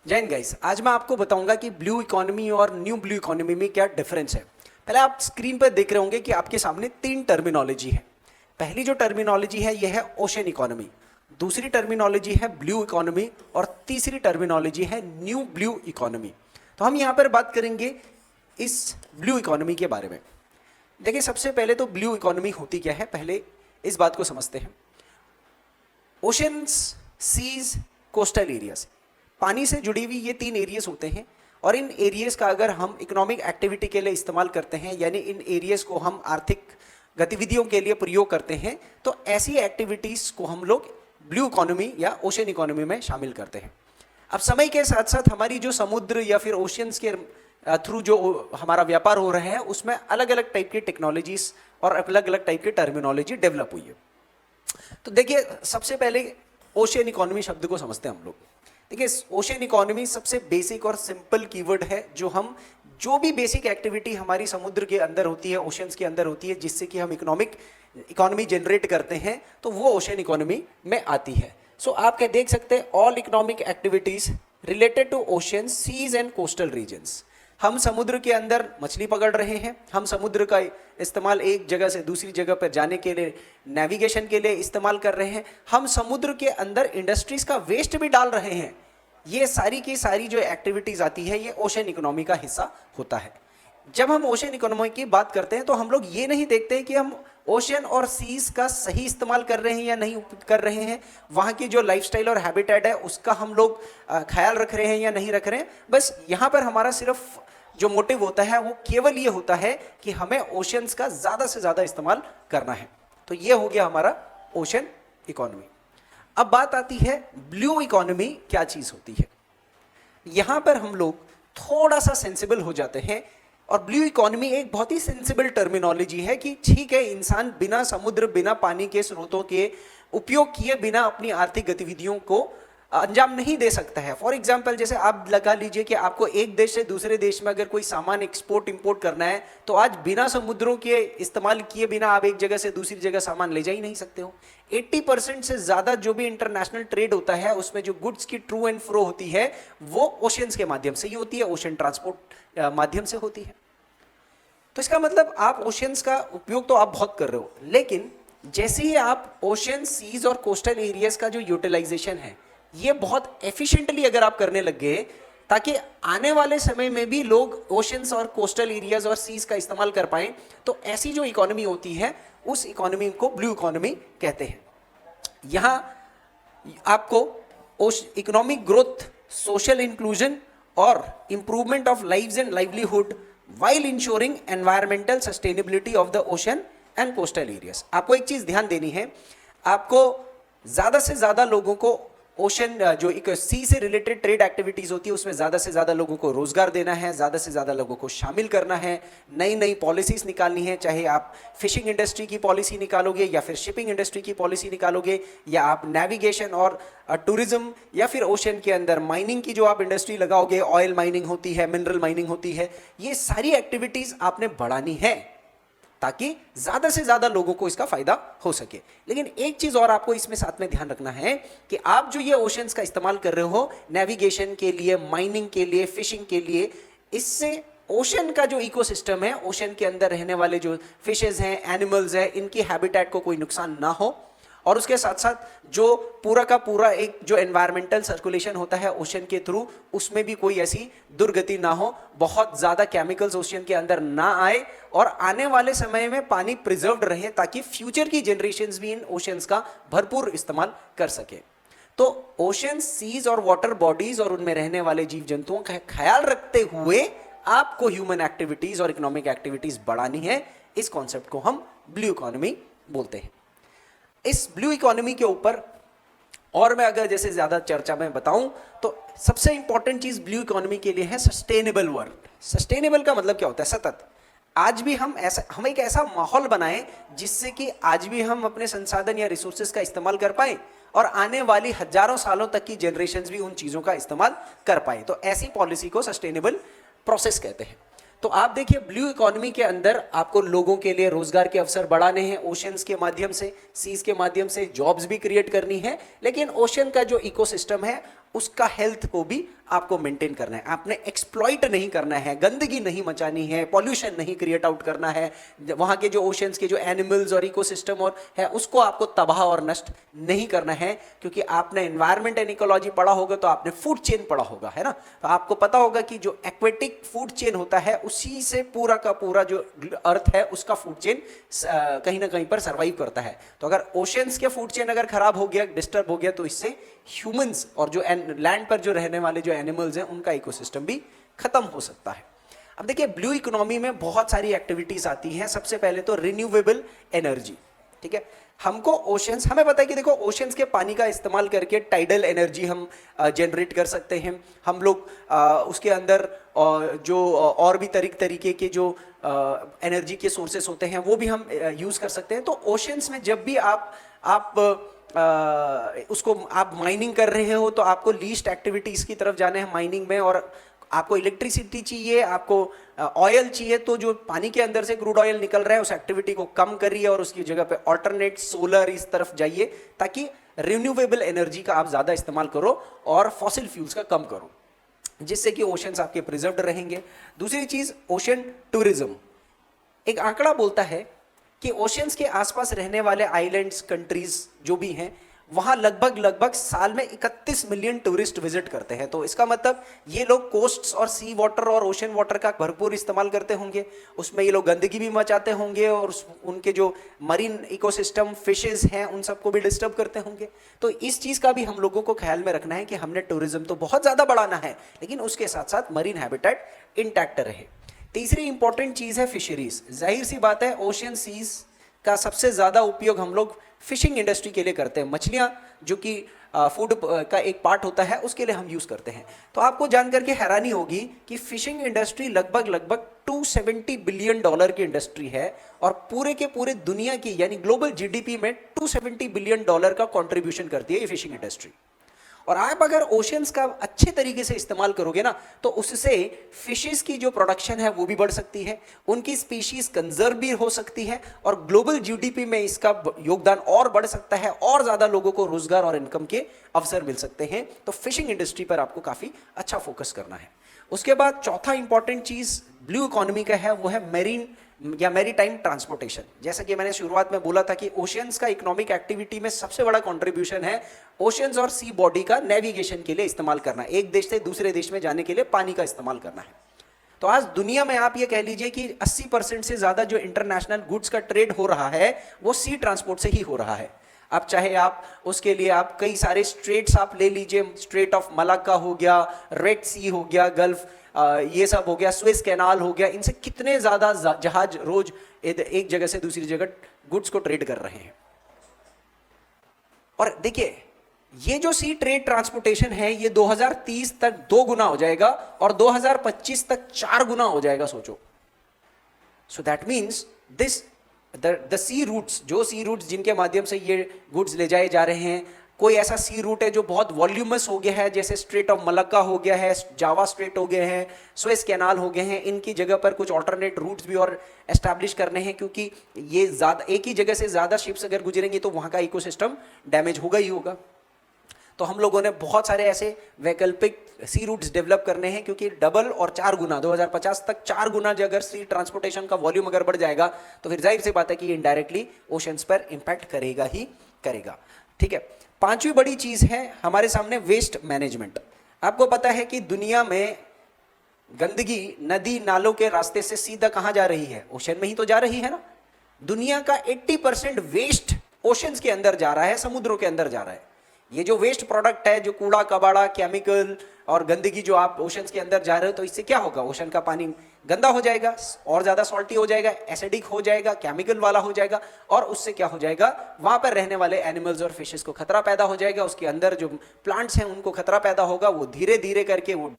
जय हिंद गाइस। आज मैं आपको बताऊंगा कि ब्लू इकोनॉमी और न्यू ब्लू इकोनॉमी में क्या डिफरेंस है। पहले आप स्क्रीन पर देख रहे होंगे कि आपके सामने तीन टर्मिनोलॉजी है। पहली जो टर्मिनोलॉजी है यह है ओशन इकोनॉमी, दूसरी टर्मिनोलॉजी है ब्लू इकोनॉमी और तीसरी टर्मिनोलॉजी है न्यू ब्लू इकोनॉमी। तो हम यहाँ पर बात करेंगे इस ब्लू इकोनॉमी के बारे में। देखिए, सबसे पहले तो ब्लू इकोनॉमी होती क्या है, पहले इस बात को समझते हैं। ओशंस, सीज, कोस्टल एरियाज, पानी से जुड़ी हुई ये तीन एरियाज होते हैं और इन एरियाज का अगर हम इकोनॉमिक एक्टिविटी के लिए इस्तेमाल करते हैं, यानी इन एरियाज को हम आर्थिक गतिविधियों के लिए प्रयोग करते हैं, तो ऐसी एक्टिविटीज को हम लोग ब्लू इकोनॉमी या ओशन इकोनॉमी में शामिल करते हैं। अब समय के साथ साथ हमारी जो समुद्र या फिर ओशियंस के थ्रू जो हमारा व्यापार हो रहा है उसमें अलग अलग टाइप की टेक्नोलॉजीज और अलग अलग टाइप की टर्मिनोलॉजी डेवलप हुई है। तो देखिए, सबसे पहले ओशन इकोनॉमी शब्द को समझते हैं हम लोग। देखिए, ओशन इकोनॉमी सबसे बेसिक और सिंपल कीवर्ड है जो भी बेसिक एक्टिविटी हमारी समुद्र के अंदर होती है, ओशंस के अंदर होती है, जिससे कि हम इकोनॉमी जनरेट करते हैं, तो वो ओशन इकोनॉमी में आती है। सो आप क्या देख सकते हैं, all economic activities related to ocean, seas and coastal regions. हम समुद्र के अंदर मछली पकड़ रहे हैं, हम समुद्र का इस्तेमाल एक जगह से दूसरी जगह पर जाने के लिए, नेविगेशन के लिए इस्तेमाल कर रहे हैं, हम समुद्र के अंदर इंडस्ट्रीज का वेस्ट भी डाल रहे हैं। ये सारी की सारी जो एक्टिविटीज आती है ये ओशन इकोनॉमी का हिस्सा होता है। जब हम ओशन इकोनॉमी की बात करते हैं तो हम लोग ये नहीं देखते हैं कि हम ओशन और सीज का सही इस्तेमाल कर रहे हैं या नहीं कर रहे हैं, वहाँ की जो लाइफस्टाइल और हैबिटेट है उसका हम लोग ख्याल रख रहे हैं या नहीं रख रहे हैं। बस यहाँ पर हमारा सिर्फ जो मोटिव होता है वो केवल ये होता है कि हमें ओशंस का ज़्यादा से ज़्यादा इस्तेमाल करना है। तो ये हो गया हमारा ओशन इकोनॉमी। अब बात आती है ब्लू इकोनॉमी क्या चीज़ होती है। यहाँ पर हम लोग थोड़ा सा सेंसिबल हो जाते हैं और ब्लू इकोनॉमी एक बहुत ही सेंसिबल टर्मिनोलॉजी है कि ठीक है, इंसान बिना समुद्र, बिना पानी के स्रोतों के उपयोग किए बिना अपनी आर्थिक गतिविधियों को अंजाम नहीं दे सकता है। फॉर एग्जाम्पल, जैसे आप लगा लीजिए कि आपको एक देश से दूसरे देश में अगर कोई सामान एक्सपोर्ट इंपोर्ट करना है तो आज बिना समुद्रों के इस्तेमाल किए बिना आप एक जगह से दूसरी जगह सामान ले जा ही नहीं सकते हो। 80% से ज़्यादा जो भी इंटरनेशनल ट्रेड होता है उसमें जो गुड्स की ट्रू एंड फ्रो होती है वो ओशंस के माध्यम से ही होती है, ओशन ट्रांसपोर्ट माध्यम से होती है। तो इसका मतलब आप ओशंस का उपयोग तो आप बहुत कर रहे हो, लेकिन जैसे ही आप ओशन, सीज और कोस्टल एरियाज का जो यूटिलाइजेशन है ये बहुत एफिशिएंटली अगर आप करने लग गए, ताकि आने वाले समय में भी लोग ओशंस और कोस्टल एरियाज और सीज का इस्तेमाल कर पाएं, तो ऐसी जो इकोनॉमी होती है उस इकोनॉमी को ब्लू इकोनॉमी कहते हैं। यहाँ आपको इकोनॉमिक ग्रोथ, सोशल इंक्लूजन और improvement of lives and livelihood while ensuring environmental sustainability of the ocean and coastal areas. आपको एक चीज ध्यान देनी है, आपको ज्यादा से ज्यादा लोगों को ओशन जो एक सी से रिलेटेड ट्रेड एक्टिविटीज होती है उसमें ज़्यादा से ज़्यादा लोगों को रोजगार देना है, ज़्यादा से ज़्यादा लोगों को शामिल करना है, नई नई पॉलिसीज निकालनी है। चाहे आप फिशिंग इंडस्ट्री की पॉलिसी निकालोगे या फिर शिपिंग इंडस्ट्री की पॉलिसी निकालोगे, या आप नेविगेशन और टूरिज्म या फिर ओशन के अंदर माइनिंग की जो आप इंडस्ट्री लगाओगे, ऑयल माइनिंग होती है, मिनरल माइनिंग होती है, ये सारी एक्टिविटीज़ आपने बढ़ानी है ताकि ज्यादा से ज्यादा लोगों को इसका फायदा हो सके। लेकिन एक चीज और आपको इसमें साथ में ध्यान रखना है कि आप जो ये ओशंस का इस्तेमाल कर रहे हो नेविगेशन के लिए, माइनिंग के लिए, फिशिंग के लिए, इससे ओशन का जो इकोसिस्टम है, ओशन के अंदर रहने वाले जो फिशेज हैं, एनिमल्स हैं, इनकी हैबिटेट को कोई नुकसान ना हो, और उसके साथ साथ जो पूरा का पूरा एक जो एनवायरमेंटल सर्कुलेशन होता है ओशन के थ्रू, उसमें भी कोई ऐसी दुर्गति ना हो, बहुत ज़्यादा केमिकल्स ओशन के अंदर ना आए और आने वाले समय में पानी प्रिजर्व्ड रहे ताकि फ्यूचर की जनरेशन्स भी इन ओशंस का भरपूर इस्तेमाल कर सके। तो ओशन, सीज और वाटर बॉडीज और उनमें रहने वाले जीव जंतुओं का ख्याल रखते हुए आपको ह्यूमन एक्टिविटीज और इकोनॉमिक एक्टिविटीज बढ़ानी है। इस कॉन्सेप्ट को हम ब्लू इकोनॉमी बोलते हैं। इस ब्लू इकोनॉमी के ऊपर और मैं अगर जैसे ज्यादा चर्चा में बताऊं तो सबसे इंपॉर्टेंट चीज ब्लू इकोनॉमी के लिए है सस्टेनेबल वर्क। सस्टेनेबल का मतलब क्या होता है? सतत। आज भी हम एक ऐसा माहौल बनाएं जिससे कि आज भी हम अपने संसाधन या रिसोर्सेज का इस्तेमाल कर पाए और आने वाली हजारों सालों तक की जनरेशन्स भी उन चीजों का इस्तेमाल कर पाए। तो ऐसी पॉलिसी को सस्टेनेबल प्रोसेस कहते हैं। तो आप देखिए, ब्लू इकोनॉमी के अंदर आपको लोगों के लिए रोजगार के अवसर बढ़ाने हैं, ओशंस के माध्यम से, सीज के माध्यम से जॉब्स भी क्रिएट करनी है, लेकिन ओशन का जो इकोसिस्टम है उसका हेल्थ को भी आपको मेंटेन करना है। आपने एक्सप्लॉइट नहीं करना है, गंदगी नहीं मचानी है, पॉल्यूशन नहीं क्रिएट आउट करना है, वहाँ के जो ओशंस के जो एनिमल्स और इकोसिस्टम और है उसको आपको तबाह और नष्ट नहीं करना है। क्योंकि आपने एनवायरमेंट एंड इकोलॉजी पढ़ा होगा तो आपने फूड चेन पढ़ा होगा, है ना। तो आपको पता होगा कि जो एक्वेटिक फूड चेन होता है उसी से पूरा का पूरा जो अर्थ है उसका फूड चेन कहीं ना कहीं पर सर्वाइव करता है। तो अगर ओशंस के फूड चेन अगर खराब हो गया, डिस्टर्ब हो गया, तो इससे ह्यूमंस और जो लैंड पर जो रहने वाले जो एनिमल्स हैं उनका इकोसिस्टम भी खत्म हो सकता है। अब देखिए ब्लू इकोनॉमी में बहुत सारी एक्टिविटीज आती हैं। सबसे पहले तो रिन्यूएबल एनर्जी, ठीक है। हमको ओशंस, हमें पता है कि देखो ओशंस के पानी का इस्तेमाल करके टाइडल एनर्जी हम जनरेट कर सकते हैं। हम लोग उसके अंदर जो और भी तरीके के जो एनर्जी के सोर्सेस होते हैं वो भी हम यूज कर सकते हैं। तो ओशंस में जब भी आप उसको आप माइनिंग कर रहे हो तो आपको लीस्ट एक्टिविटीज की तरफ जाना है माइनिंग में, और आपको इलेक्ट्रिसिटी चाहिए, आपको ऑयल चाहिए, तो जो पानी के अंदर से क्रूड ऑयल निकल रहा है उस एक्टिविटी को कम करिए और उसकी जगह पे ऑल्टरनेट सोलर इस तरफ जाइए, ताकि रिन्यूएबल एनर्जी का आप ज़्यादा इस्तेमाल करो और फॉसिल फ्यूल्स का कम करो, जिससे कि ओशंस आपके प्रिजर्व्ड रहेंगे। दूसरी चीज़ ओशन टूरिज्म। एक आंकड़ा बोलता है कि ओशंस के आसपास रहने वाले आइलैंड्स, कंट्रीज जो भी हैं, वहाँ लगभग साल में 31 मिलियन टूरिस्ट विजिट करते हैं। तो इसका मतलब ये लोग कोस्ट्स और सी वाटर और ओशन वाटर का भरपूर इस्तेमाल करते होंगे, उसमें ये लोग गंदगी भी मचाते होंगे और उनके जो मरीन इकोसिस्टम फिशेज हैं उन सबको भी डिस्टर्ब करते होंगे। तो इस चीज़ का भी हम लोगों को ख्याल में रखना है कि हमने टूरिज्म तो बहुत ज़्यादा बढ़ाना है, लेकिन उसके साथ साथ मरीन हैबिटेट इंटैक्ट रहे। तीसरी इंपॉर्टेंट चीज़ है फिशरीज। जाहिर सी बात है ओशियन सीज का सबसे ज़्यादा उपयोग हम लोग फिशिंग इंडस्ट्री के लिए करते हैं। मछलियाँ जो कि फूड का एक पार्ट होता है उसके लिए हम यूज़ करते हैं। तो आपको जान करके हैरानी होगी कि फिशिंग इंडस्ट्री लगभग 270 बिलियन डॉलर की इंडस्ट्री है और पूरे के पूरे दुनिया की यानी ग्लोबल जीडीपी में 270 बिलियन डॉलर का कंट्रीब्यूशन करती है ये फिशिंग इंडस्ट्री। और आप अगर ओशंस का अच्छे तरीके से इस्तेमाल करोगे ना तो उससे फिशेस की जो प्रोडक्शन है वो भी बढ़ सकती है, उनकी स्पीशीज कंजर्व भी हो सकती है और ग्लोबल जीडीपी में इसका योगदान और बढ़ सकता है और ज़्यादा लोगों को रोजगार और इनकम के अवसर मिल सकते हैं। तो फिशिंग इंडस्ट्री पर आपको काफ़ी अच्छा फोकस करना है। उसके बाद चौथा इंपॉर्टेंट चीज़ ब्लू इकोनॉमी का है वो है मेरीन या मैरीटाइम ट्रांसपोर्टेशन। जैसा कि मैंने शुरुआत में बोला था कि ओशियंस का इकोनॉमिक एक्टिविटी में सबसे बड़ा कंट्रीब्यूशन है ओशियंस और सी बॉडी का नेविगेशन के लिए इस्तेमाल करना, एक देश से दूसरे देश में जाने के लिए पानी का इस्तेमाल करना है। तो आज दुनिया में आप ये कह लीजिए कि 80% से ज़्यादा जो इंटरनेशनल गुड्स का ट्रेड हो रहा है वो सी ट्रांसपोर्ट से ही हो रहा है। अब चाहे आप उसके लिए आप कई सारे स्ट्रेट्स आप ले लीजिए, स्ट्रेट ऑफ मलाक्का हो गया, रेड सी हो गया, गल्फ ये सब हो गया, स्विस कैनाल हो गया, इनसे कितने ज़्यादा जहाज रोज एक जगह से दूसरी जगह गुड्स को ट्रेड कर रहे हैं। और देखिए ये जो सी ट्रेड ट्रांसपोर्टेशन है ये 2030 तक 2 गुना हो जाएगा और 2025 तक 4 गुना हो जाएगा, सोचो। So that means this the sea routes, जो सी रूट्स जिनके माध्यम से ये गुड्स ले जाए जा रहे हैं, कोई ऐसा सी रूट है जो बहुत वॉल्यूमस हो गया है, जैसे स्ट्रेट ऑफ मलक्का हो गया है, जावा स्ट्रेट हो गए हैं, स्वेस कैनाल हो गए हैं, इनकी जगह पर कुछ ऑल्टरनेट रूट्स भी और एस्टैब्लिश करने हैं, क्योंकि ये ज़्यादा एक ही जगह से ज़्यादा शिप्स अगर गुजरेंगी तो वहाँ का इकोसिस्टम डैमेज होगा ही होगा। तो हम लोगों ने बहुत सारे ऐसे वैकल्पिक सी रूट्स डेवलप करने हैं, क्योंकि डबल और 4 गुना 2050 तक 4 गुना अगर सी ट्रांसपोर्टेशन का वॉल्यूम अगर बढ़ जाएगा तो फिर जाहिर सी बात है कि ये इनडायरेक्टली ओशंस पर इंपैक्ट करेगा ही करेगा। ठीक है, पांचवी बड़ी चीज है हमारे सामने वेस्ट मैनेजमेंट। आपको पता है कि दुनिया में गंदगी नदी नालों के रास्ते से सीधा कहां जा रही है? ओशन में ही तो जा रही है ना। दुनिया का 80% वेस्ट ओशंस के अंदर जा रहा है, समुद्रों के अंदर जा रहा है। ये जो वेस्ट प्रोडक्ट है, जो कूड़ा कबाड़ा, केमिकल और गंदगी जो आप ओशंस के अंदर जा रहे हो, तो इससे क्या होगा? ओशन का पानी गंदा हो जाएगा, और ज़्यादा सॉल्टी हो जाएगा, एसिडिक हो जाएगा, केमिकल वाला हो जाएगा, और उससे क्या हो जाएगा? वहाँ पर रहने वाले एनिमल्स और फिशेस को खतरा पैदा हो जाएगा। उसके अंदर जो प्लांट्स हैं उनको खतरा पैदा होगा, वो धीरे धीरे करके वो